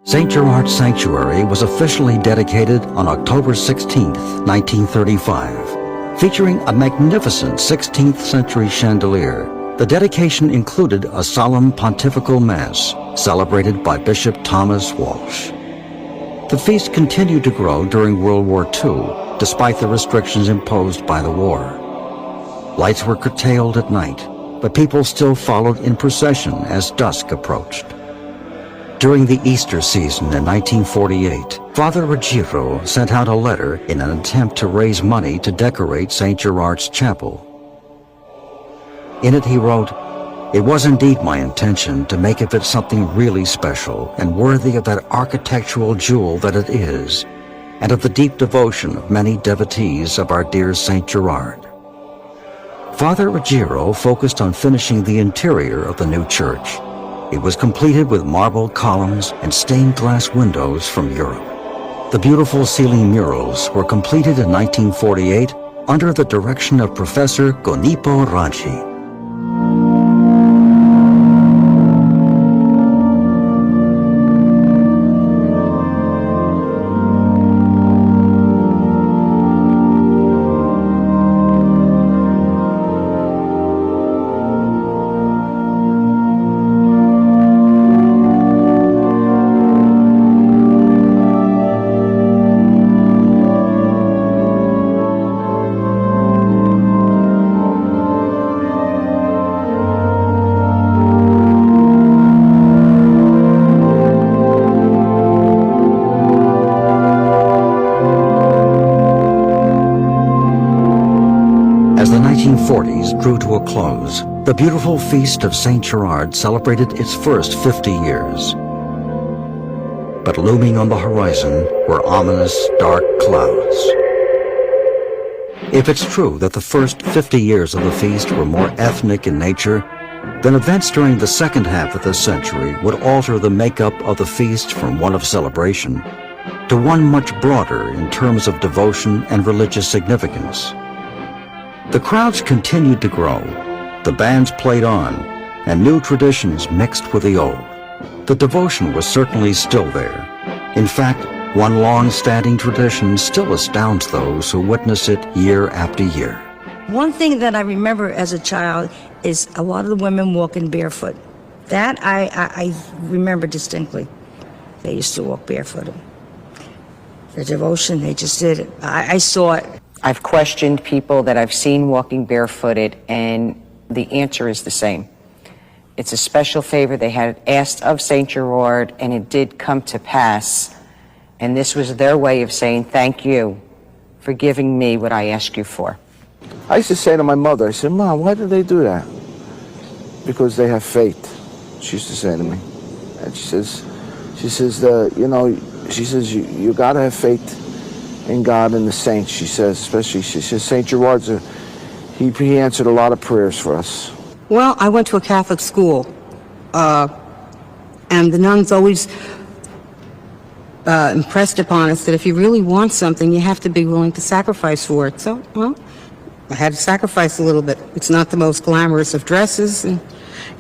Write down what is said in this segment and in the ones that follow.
St. Gerard's Sanctuary was officially dedicated on October 16, 1935, featuring a magnificent 16th century chandelier. The dedication included a solemn pontifical mass celebrated by Bishop Thomas Walsh. The feast continued to grow during World War II, despite the restrictions imposed by the war. Lights were curtailed at night, but people still followed in procession as dusk approached. During the Easter season in 1948, Father Ruggiero sent out a letter in an attempt to raise money to decorate St. Gerard's Chapel. In it he wrote, "It was indeed my intention to make of it something really special and worthy of that architectural jewel that it is, and of the deep devotion of many devotees of our dear St. Gerard." Father Ruggiero focused on finishing the interior of the new church. It was completed with marble columns and stained glass windows from Europe. The beautiful ceiling murals were completed in 1948 under the direction of Professor Gonipo Raggi. As the 1940s drew to a close, the beautiful feast of St. Gerard celebrated its first 50 years. But looming on the horizon were ominous, dark clouds. If it's true that the first 50 years of the feast were more ethnic in nature, then events during the second half of the century would alter the makeup of the feast from one of celebration to one much broader in terms of devotion and religious significance. The crowds continued to grow, the bands played on, and new traditions mixed with the old. The devotion was certainly still there. In fact, one long-standing tradition still astounds those who witness it year after year. One thing that I remember as a child is a lot of the women walking barefoot. That I remember distinctly. They used to walk barefooted. The devotion, they just did it. I saw it. I've questioned people that I've seen walking barefooted, and the answer is the same. It's a special favor they had asked of St. Gerard, and it did come to pass. And this was their way of saying, thank you for giving me what I asked you for. I used to say to my mother, I said, Mom, why do they do that? Because they have faith, she used to say to me. And she says, you gotta have faith in God and the saints, she says, especially, she says, St. Gerard's, he answered a lot of prayers for us. Well, I went to a Catholic school, and the nuns always impressed upon us that if you really want something, you have to be willing to sacrifice for it. So, well, I had to sacrifice a little bit. It's not the most glamorous of dresses, and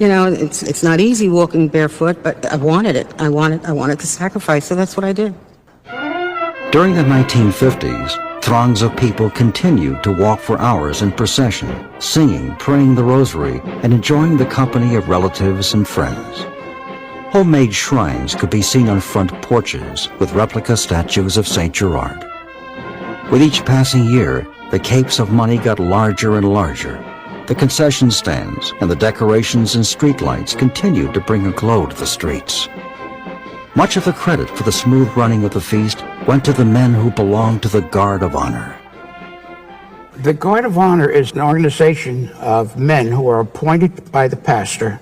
you know, it's not easy walking barefoot, but I wanted it. I wanted to sacrifice, so that's what I did. During the 1950s, throngs of people continued to walk for hours in procession, singing, praying the rosary, and enjoying the company of relatives and friends. Homemade shrines could be seen on front porches with replica statues of St. Gerard. With each passing year, the capes of money got larger and larger. The concession stands and the decorations and streetlights continued to bring a glow to the streets. Much of the credit for the smooth running of the feast went to the men who belonged to the Guard of Honor. The Guard of Honor is an organization of men who are appointed by the pastor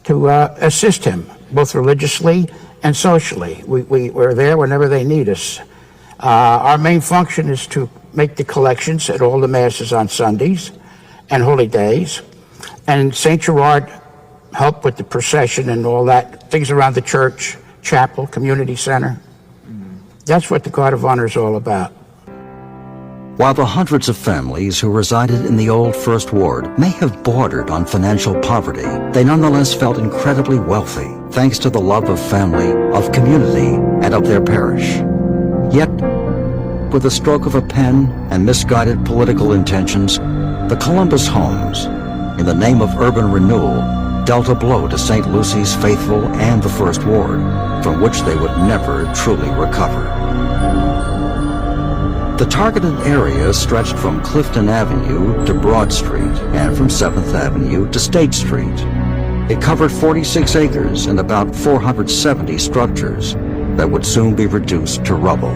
to assist him, both religiously and socially. We're there whenever they need us. Our main function is to make the collections at all the masses on Sundays and holy days. And St. Gerard helped with the procession and all that, things around the church, chapel, community center. That's what the Guard of Honor is all about. While the hundreds of families who resided in the old First Ward may have bordered on financial poverty, they nonetheless felt incredibly wealthy, thanks to the love of family, of community, and of their parish. Yet, with the stroke of a pen and misguided political intentions, the Columbus Homes, in the name of urban renewal, dealt a blow to St. Lucy's faithful and the First Ward, from which they would never truly recover. The targeted area stretched from Clifton Avenue to Broad Street and from 7th Avenue to State Street. It covered 46 acres and about 470 structures that would soon be reduced to rubble.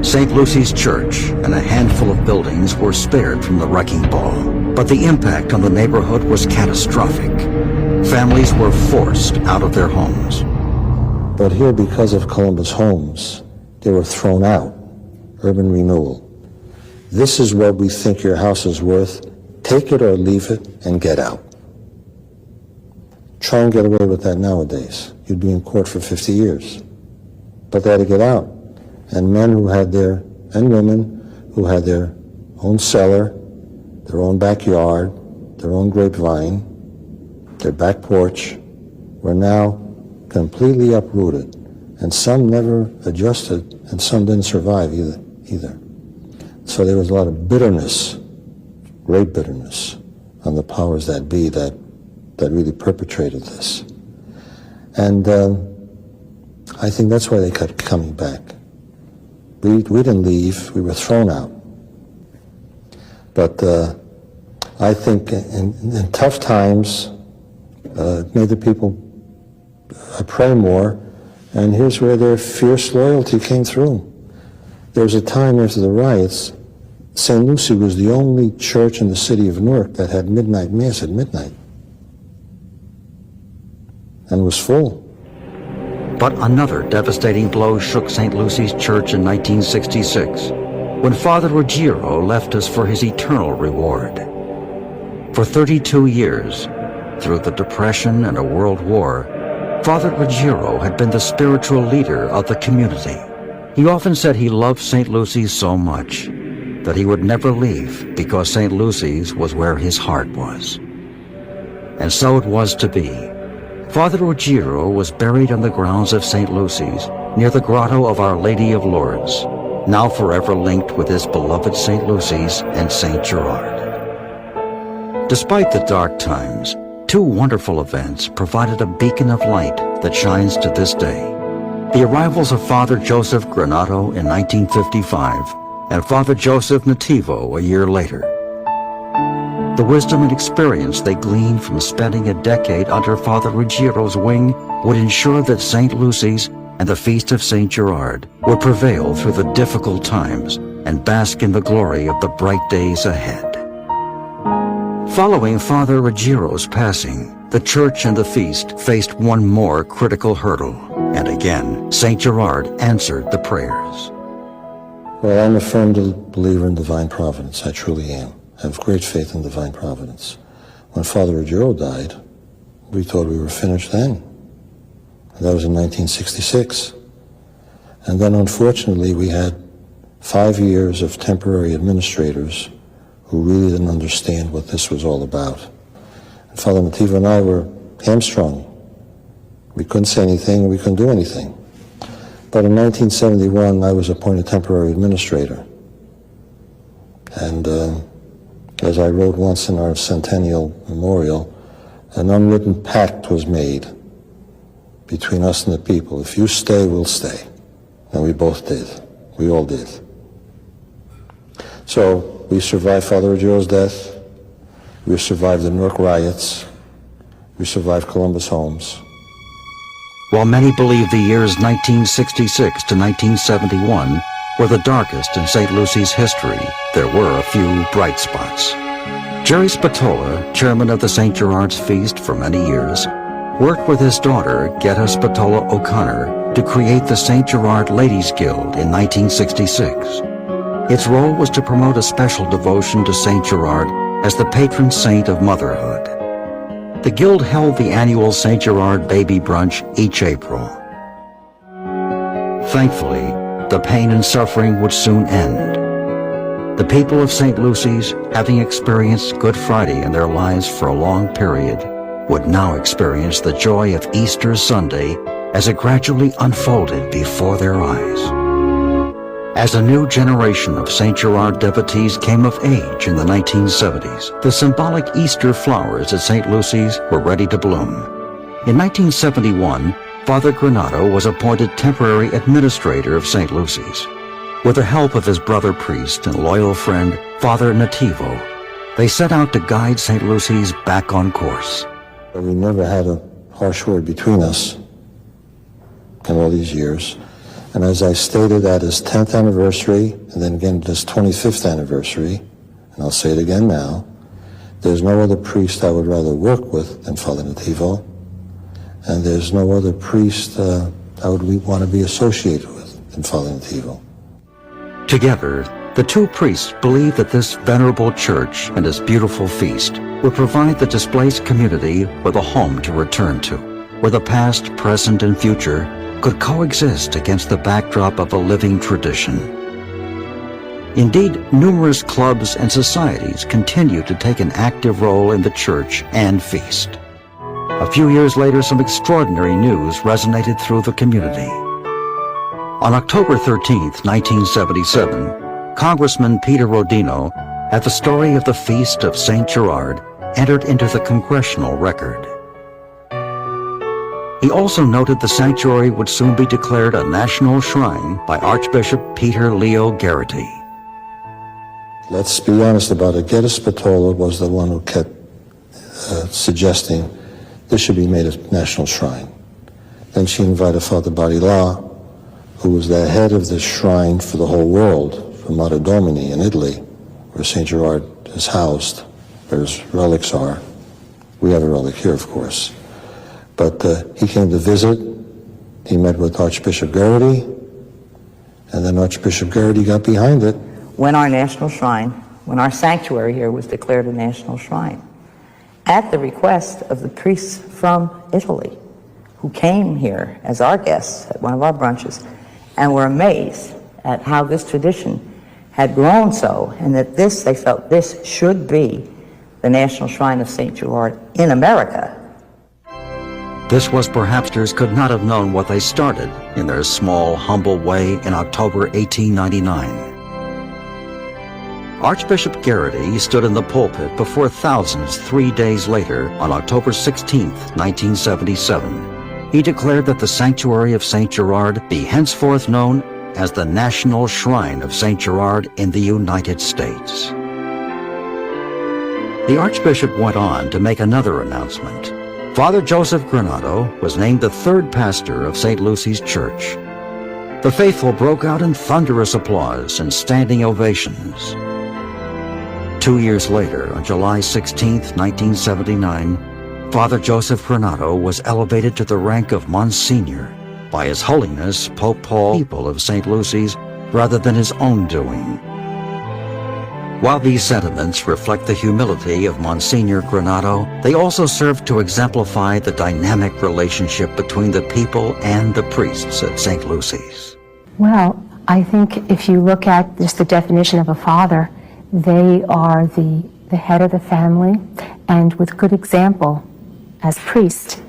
St. Lucy's Church and a handful of buildings were spared from the wrecking ball, but the impact on the neighborhood was catastrophic. Families were forced out of their homes. But here, because of Columbus Homes, they were thrown out. Urban renewal. This is what we think your house is worth. Take it or leave it and get out. Try and get away with that nowadays. You'd be in court for 50 years. But they had to get out. And men who had and women who had their own cellar, their own backyard, their own grapevine, their back porch, were now completely uprooted. And some never adjusted, and some didn't survive either. So there was a lot of bitterness, great bitterness, on the powers that be that really perpetrated this. And I think that's why they kept coming back. We didn't leave, we were thrown out. But I think in tough times, it made the people pray more, and here's where their fierce loyalty came through. There was a time after the riots, St. Lucy was the only church in the city of Newark that had midnight mass at midnight, and was full. But another devastating blow shook St. Lucy's Church in 1966, when Father Ruggiero left us for his eternal reward. For 32 years, through the Depression and a world war, Father Ruggiero had been the spiritual leader of the community. He often said he loved St. Lucy's so much that he would never leave because St. Lucy's was where his heart was. And so it was to be. Father Ruggiero was buried on the grounds of St. Lucy's, near the grotto of Our Lady of Lourdes, now forever linked with his beloved St. Lucy's and St. Gerard. Despite the dark times, two wonderful events provided a beacon of light that shines to this day. The arrivals of Father Joseph Granato in 1955 and Father Joseph Nativo a year later. The wisdom and experience they gleaned from spending a decade under Father Ruggiero's wing would ensure that St. Lucy's and the Feast of St. Gerard would prevail through the difficult times and bask in the glory of the bright days ahead. Following Father Ruggiero's passing, the church and the feast faced one more critical hurdle, and again, St. Gerard answered the prayers. Well, I'm a firm believer in divine providence. I truly am. I have great faith in divine providence. When Father Ruggiero died, we thought we were finished then. And that was in 1966. And then, unfortunately, we had 5 years of temporary administrators who really didn't understand what this was all about. And Father Nativo and I were hamstrung. We couldn't say anything, we couldn't do anything. But in 1971, I was appointed temporary administrator. And as I wrote once in our centennial memorial, an unwritten pact was made between us and the people. If you stay, we'll stay. And we both did. We all did. So we survived Father Ruggiero's death. We survived the Newark riots. We survived Columbus Homes. While many believe the years 1966 to 1971 were the darkest in St. Lucy's history, there were a few bright spots. Jerry Spatola, chairman of the St. Gerard's Feast for many years, worked with his daughter, Getta Spatola O'Connor, to create the St. Gerard Ladies Guild in 1966. Its role was to promote a special devotion to St. Gerard as the patron saint of motherhood. The Guild held the annual St. Gerard Baby Brunch each April. Thankfully, the pain and suffering would soon end. The people of St. Lucy's, having experienced Good Friday in their lives for a long period, would now experience the joy of Easter Sunday as it gradually unfolded before their eyes. As a new generation of St. Gerard devotees came of age in the 1970s, the symbolic Easter flowers at St. Lucy's were ready to bloom. In 1971, Father Granado was appointed temporary administrator of St. Lucy's. With the help of his brother priest and loyal friend, Father Nativo, they set out to guide St. Lucy's back on course. We never had a harsh word between us in all these years. And as I stated at his 10th anniversary, and then again at his 25th anniversary, and I'll say it again now, there's no other priest I would rather work with than Father Nativo, and there's no other priest I would want to be associated with than Father Nativo. Together, the two priests believed that this venerable church and this beautiful feast would provide the displaced community with a home to return to, where the past, present, and future could coexist against the backdrop of a living tradition. Indeed, numerous clubs and societies continue to take an active role in the church and feast. A few years later, some extraordinary news resonated through the community. On October 13, 1977, Congressman Peter Rodino had the story of the Feast of St. Gerard entered into the congressional record. He also noted the sanctuary would soon be declared a national shrine by Archbishop Peter Leo Garrity. Let's be honest about it. Gedda Spatola was the one who kept suggesting this should be made a national shrine. Then she invited Father Barilà, who was the head of the shrine for the whole world, from Mater Domini in Italy, where St. Gerard is housed, where his relics are. We have a relic here, of course. But he came to visit, he met with Archbishop Garrity, and then Archbishop Garrity got behind it. When our national shrine, when our sanctuary here was declared a national shrine, at the request of the priests from Italy, who came here as our guests at one of our brunches, and were amazed at how this tradition had grown so, and that this, they felt, this should be the national shrine of St. Gerard in America. This was perhaps theirs could not have known what they started in their small, humble way in October 1899. Archbishop Garrity stood in the pulpit before thousands 3 days later on October 16, 1977. He declared that the sanctuary of St. Gerard be henceforth known as the National Shrine of St. Gerard in the United States. The Archbishop went on to make another announcement. Father Joseph Granado was named the third pastor of St. Lucy's Church. The faithful broke out in thunderous applause and standing ovations. 2 years later, on July 16, 1979, Father Joseph Granado was elevated to the rank of Monsignor by His Holiness Pope Paul People of St. Lucy's rather than his own doing. While these sentiments reflect the humility of Monsignor Granado, they also serve to exemplify the dynamic relationship between the people and the priests at St. Lucy's. Well, I think if you look at just the definition of a father, they are the head of the family, and with good example as priests,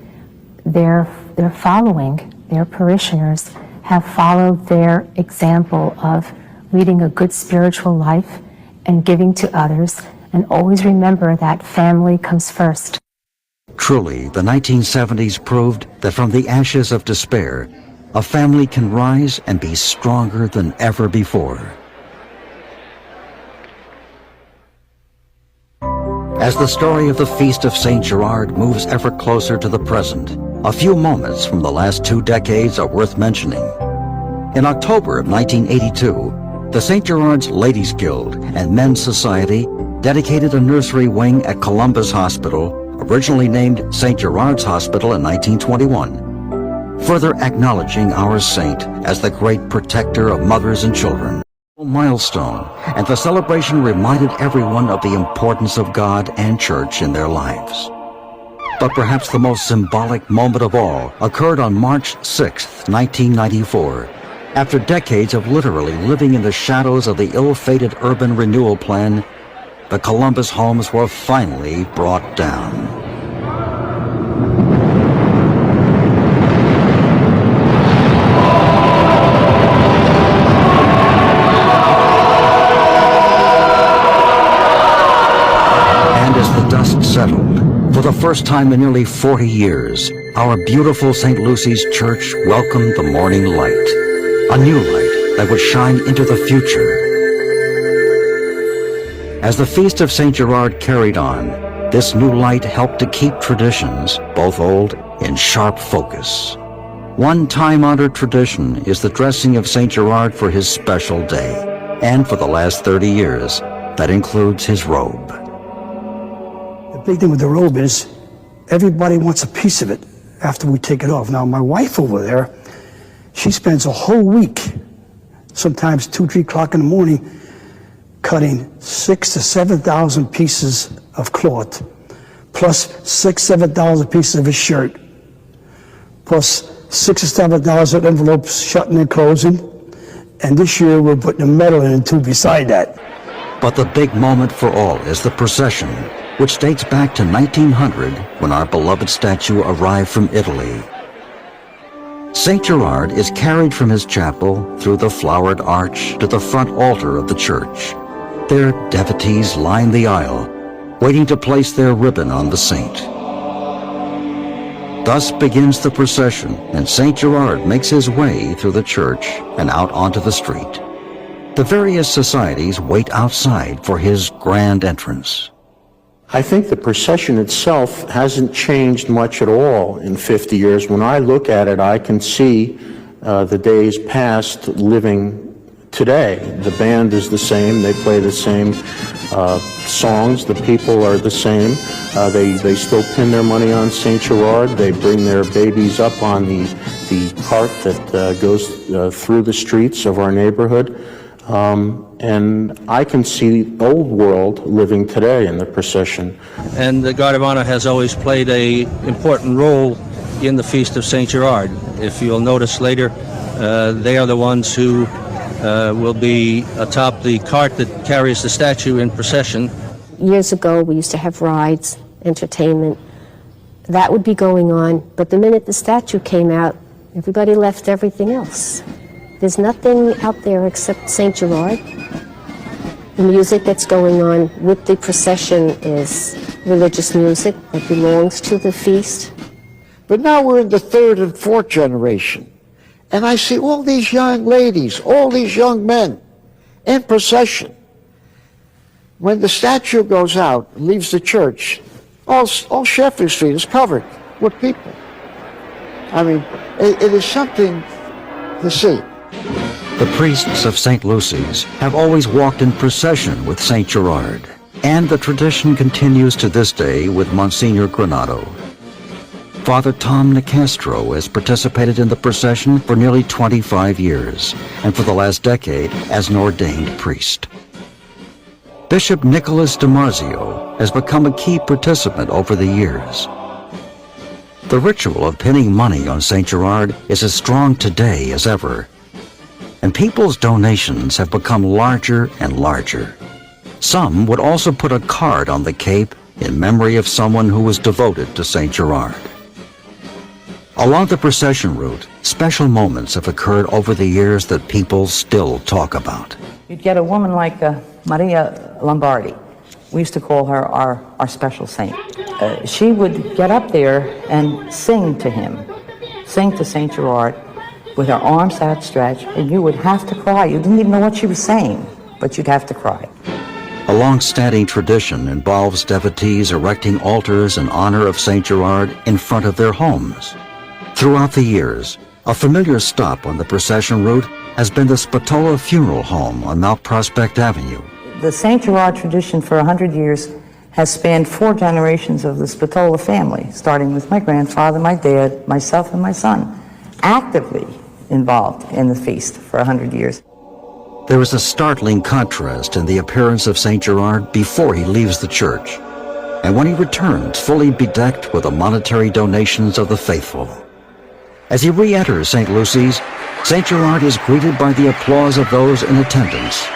they're following, their parishioners have followed their example of leading a good spiritual life and giving to others, and always remember that family comes first. Truly, the 1970s proved that from the ashes of despair, a family can rise and be stronger than ever before. As the story of the Feast of St. Gerard moves ever closer to the present, a few moments from the last 2 decades are worth mentioning. In October of 1982, the St. Gerard's Ladies Guild and Men's Society dedicated a nursery wing at Columbus Hospital, originally named St. Gerard's Hospital in 1921, further acknowledging our saint as the great protector of mothers and children. Milestone, and the celebration reminded everyone of the importance of God and church in their lives. But perhaps the most symbolic moment of all occurred on March 6, 1994, After decades of literally living in the shadows of the ill-fated urban renewal plan, the Columbus homes were finally brought down. And as the dust settled, for the first time in nearly 40 years, our beautiful St. Lucy's Church welcomed the morning light, a new light that would shine into the future. As the Feast of St. Gerard carried on, this new light helped to keep traditions, both old, in sharp focus. One time-honored tradition is the dressing of St. Gerard for his special day, and for the last 30 years, that includes his robe. The big thing with the robe is everybody wants a piece of it after we take it off. Now, my wife over there, she spends a whole week, sometimes 2, 3 o'clock in the morning, cutting 6,000 to 7,000 pieces of cloth, plus 6,000 to 7,000 pieces of a shirt, plus 6,000 to 7,000 envelopes shutting and closing. And this year we're putting a medal in too beside that. But the big moment for all is the procession, which dates back to 1900 when our beloved statue arrived from Italy. St. Gerard is carried from his chapel through the flowered arch to the front altar of the church. There, devotees line the aisle, waiting to place their ribbon on the saint. Thus begins the procession, and St. Gerard makes his way through the church and out onto the street. The various societies wait outside for his grand entrance. I think the procession itself hasn't changed much at all in 50 years. When I look at it, I can see the days past living today. The band is the same, they play the same songs, the people are the same. They still pin their money on St. Gerard, they bring their babies up on the cart that goes through the streets of our neighborhood. And I can see the old world living today in the procession. And the Guard of Honor has always played an important role in the Feast of St. Gerard. If you'll notice later, they are the ones who will be atop the cart that carries the statue in procession. Years ago, we used to have rides, entertainment. That would be going on, but the minute the statue came out, everybody left everything else. There's nothing out there except St. Gerard. The music that's going on with the procession is religious music that belongs to the feast. But now we're in the 3rd and 4th generation, and I see all these young ladies, all these young men in procession. When the statue goes out, leaves the church, all Sheffield Street is covered with people. I mean, it is something to see. The priests of St. Lucy's have always walked in procession with St. Gerard, and the tradition continues to this day with Monsignor Granado. Father Tom Nicastro has participated in the procession for nearly 25 years, and for the last decade as an ordained priest. Bishop Nicholas DiMarzio has become a key participant over the years. The ritual of pinning money on St. Gerard is as strong today as ever, and people's donations have become larger and larger. Some would also put a card on the cape in memory of someone who was devoted to St. Gerard. Along the procession route, special moments have occurred over the years that people still talk about. You'd get a woman like Maria Lombardi. We used to call her our special saint. She would get up there and sing to him, sing to St. Gerard, with her arms outstretched, and you would have to cry. You didn't even know what she was saying, but you'd have to cry. A long-standing tradition involves devotees erecting altars in honor of St. Gerard in front of their homes. Throughout the years, a familiar stop on the procession route has been the Spatola Funeral Home on Mount Prospect Avenue. The St. Gerard tradition for 100 years has spanned 4 generations of the Spatola family, starting with my grandfather, my dad, myself, and my son, actively involved in the feast for 100 years. There is a startling contrast in the appearance of St. Gerard before he leaves the church, and when he returns fully bedecked with the monetary donations of the faithful. As he re-enters St. Lucy's, St. Gerard is greeted by the applause of those in attendance.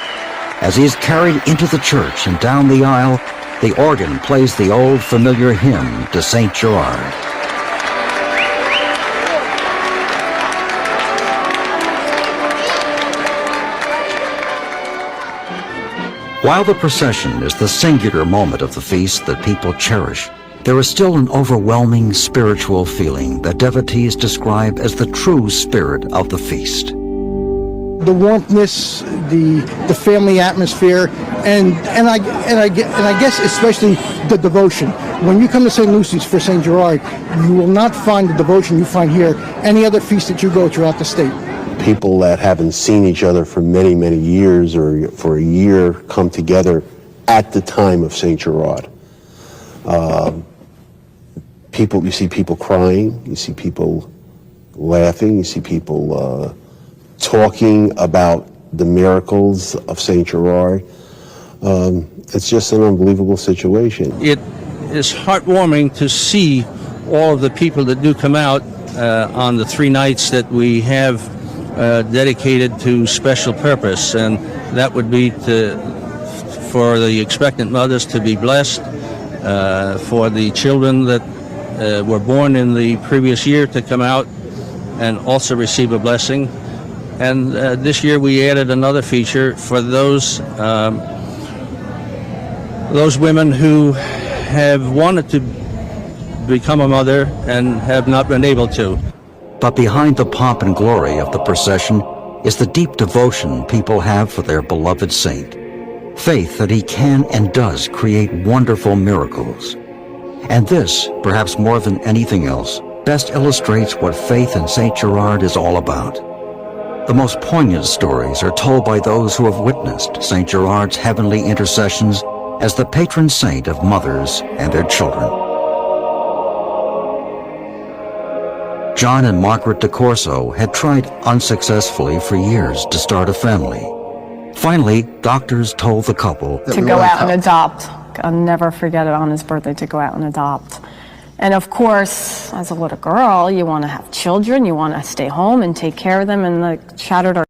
As he is carried into the church and down the aisle, the organ plays the old familiar hymn to St. Gerard. While the procession is the singular moment of the feast that people cherish, there is still an overwhelming spiritual feeling that devotees describe as the true spirit of the feast. The warmthness, the family atmosphere, and I guess especially the devotion. When you come to St. Lucy's for St. Gerard, you will not find the devotion you find here any other feast that you go throughout the state. People that haven't seen each other for many, many years or for a year come together at the time of St. Gerard. You see people crying, you see people laughing, you see people talking about the miracles of St. Gerard. It's just an unbelievable situation. It is heartwarming to see all of the people that do come out on the 3 nights that we have dedicated to special purpose, and that would be for the expectant mothers to be blessed, for the children that were born in the previous year to come out and also receive a blessing. And this year we added another feature for those women who have wanted to become a mother and have not been able to. But behind the pomp and glory of the procession is the deep devotion people have for their beloved saint. Faith that he can and does create wonderful miracles. And this, perhaps more than anything else, best illustrates what faith in St. Gerard is all about. The most poignant stories are told by those who have witnessed St. Gerard's heavenly intercessions as the patron saint of mothers and their children. John and Margaret de Corso had tried unsuccessfully for years to start a family. Finally, doctors told the couple to go out and adopt. I'll never forget it on his birthday, to go out and adopt. And of course, as a little girl, you want to have children, you want to stay home and take care of them, and shattered our